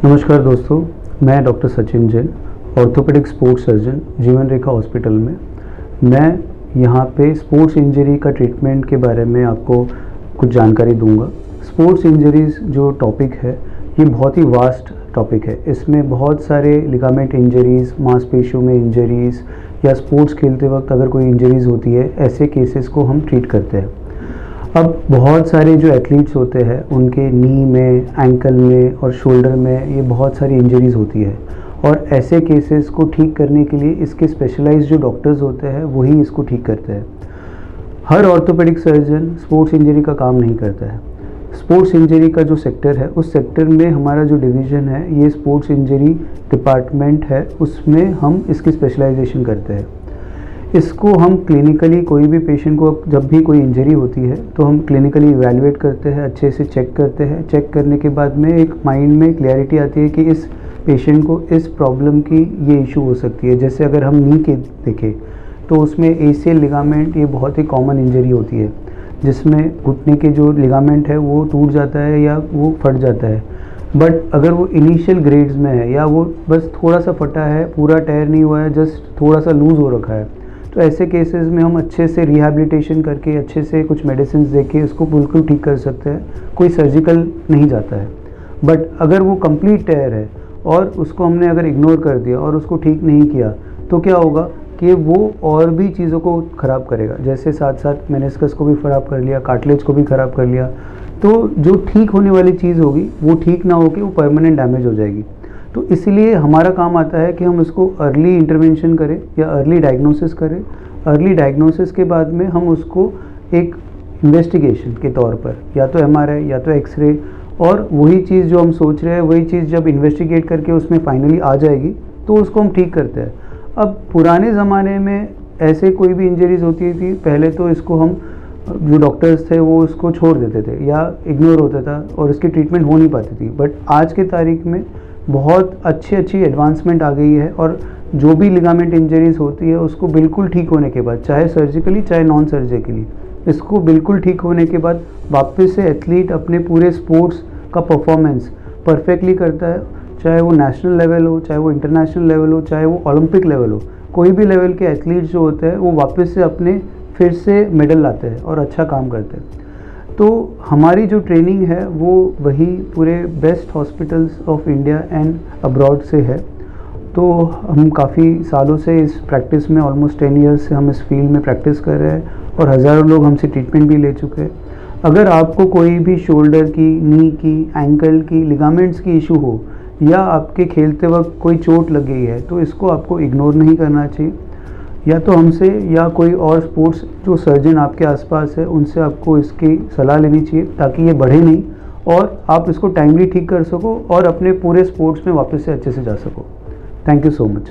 नमस्कार दोस्तों, मैं doctor Sachin Jain, orthopaedic sports surgeon, जीवन रेखा हॉस्पिटल में। मैं यहाँ पे स्पोर्ट्स इंजरी का ट्रीटमेंट के बारे में आपको कुछ जानकारी दूंगा। स्पोर्ट्स इंजरीज़ जो टॉपिक है ये बहुत ही वास्ट टॉपिक है। इसमें बहुत सारे लिगामेंट इंजरीज़, मांसपेशियों में इंजरीज़ या स्पोर्ट्स खेलते वक्त अगर कोई इंजरीज़ होती है, ऐसे केसेस को हम ट्रीट करते हैं। अब बहुत सारे जो एथलीट्स होते हैं उनके नी में, एंकल में और शोल्डर में ये बहुत सारी इंजरीज़ होती है, और ऐसे केसेस को ठीक करने के लिए इसके स्पेशलाइज्ड जो डॉक्टर्स होते हैं वही इसको ठीक करते हैं। हर ऑर्थोपेडिक सर्जन स्पोर्ट्स इंजरी का काम नहीं करता है। स्पोर्ट्स इंजरी का जो सेक्टर है, उस सेक्टर में हमारा जो डिवीज़न है ये स्पोर्ट्स इंजरी डिपार्टमेंट है, उसमें हम इसकी स्पेशलाइजेशन करते हैं। इसको हम क्लिनिकली, कोई भी पेशेंट को जब भी कोई इंजरी होती है तो हम क्लिनिकली इवैल्यूएट करते हैं, अच्छे से चेक करते हैं। चेक करने के बाद में एक माइंड में क्लैरिटी आती है कि इस पेशेंट को इस प्रॉब्लम की ये इशू हो सकती है। जैसे अगर हम नी के देखें तो उसमें एसीएल लिगामेंट ये बहुत ही कॉमन इंजरी होती है, जिसमें घुटने के जो लिगामेंट है वो टूट जाता है या वो फट जाता है। बट अगर वो इनिशियल ग्रेड्स में है या वो बस थोड़ा सा फटा है, पूरा टेयर नहीं हुआ है, जस्ट थोड़ा सा लूज़ हो रखा है, तो ऐसे केसेस में हम अच्छे से रिहैबिलिटेशन करके, अच्छे से कुछ मेडिसिन देके उसको बिल्कुल ठीक कर सकते हैं। कोई सर्जिकल नहीं जाता है। बट अगर वो कंप्लीट टेयर है और उसको हमने अगर इग्नोर कर दिया और उसको ठीक नहीं किया तो क्या होगा कि वो और भी चीज़ों को ख़राब करेगा। जैसे साथ साथ मेनिस्कस को भी ख़राब कर लिया, कार्टिलेज को भी ख़राब कर लिया, तो जो ठीक होने वाली चीज़ होगी वो ठीक ना होकर वो परमानेंट डैमेज हो जाएगी। तो इसलिए हमारा काम आता है कि हम उसको अर्ली इंटरवेंशन करें या अर्ली डायग्नोसिस करें। अर्ली डायग्नोसिस के बाद में हम उसको एक इन्वेस्टिगेशन के तौर पर या तो एमआरआई या तो एक्सरे, और वही चीज़ जो हम सोच रहे हैं वही चीज़ जब इन्वेस्टिगेट करके उसमें फाइनली आ जाएगी तो उसको हम ठीक करते हैं। अब पुराने ज़माने में ऐसे कोई भी इंजरीज होती थी, पहले तो इसको हम जो डॉक्टर्स थे वो उसको छोड़ देते थे या इग्नोर होता था और इसकी ट्रीटमेंट हो नहीं पाती थी। बट आज के तारीख में बहुत अच्छी एडवांसमेंट आ गई है, और जो भी लिगामेंट इंजरीज होती है उसको बिल्कुल ठीक होने के बाद, चाहे सर्जिकली चाहे नॉन सर्जिकली, इसको बिल्कुल ठीक होने के बाद वापस से एथलीट अपने पूरे स्पोर्ट्स का परफॉर्मेंस परफेक्टली करता है। चाहे वो नेशनल लेवल हो, चाहे वो इंटरनेशनल लेवल हो, चाहे वो ओलंपिक लेवल हो, कोई भी लेवल के एथलीट्स जो होते हैं वो वापस से अपने फिर से मेडल लाते हैं और अच्छा काम करते हैं। तो हमारी जो ट्रेनिंग है वो वही पूरे best hospitals of India and abroad से है। तो हम काफ़ी सालों से इस प्रैक्टिस में, ऑलमोस्ट 10 ईयर्स से हम इस फील्ड में प्रैक्टिस कर रहे हैं और हज़ारों लोग हमसे ट्रीटमेंट भी ले चुके हैं। अगर आपको कोई भी शोल्डर की, नी की, एंकल की, लिगामेंट्स की इशू हो या आपके खेलते वक्त कोई चोट लग गई है, तो इसको आपको इग्नोर नहीं करना चाहिए। या तो हमसे या कोई और स्पोर्ट्स जो सर्जन आपके आसपास है उनसे आपको इसकी सलाह लेनी चाहिए, ताकि ये बढ़े नहीं और आप इसको टाइमली ठीक कर सको और अपने पूरे स्पोर्ट्स में वापस से अच्छे से जा सको। Thank you so much.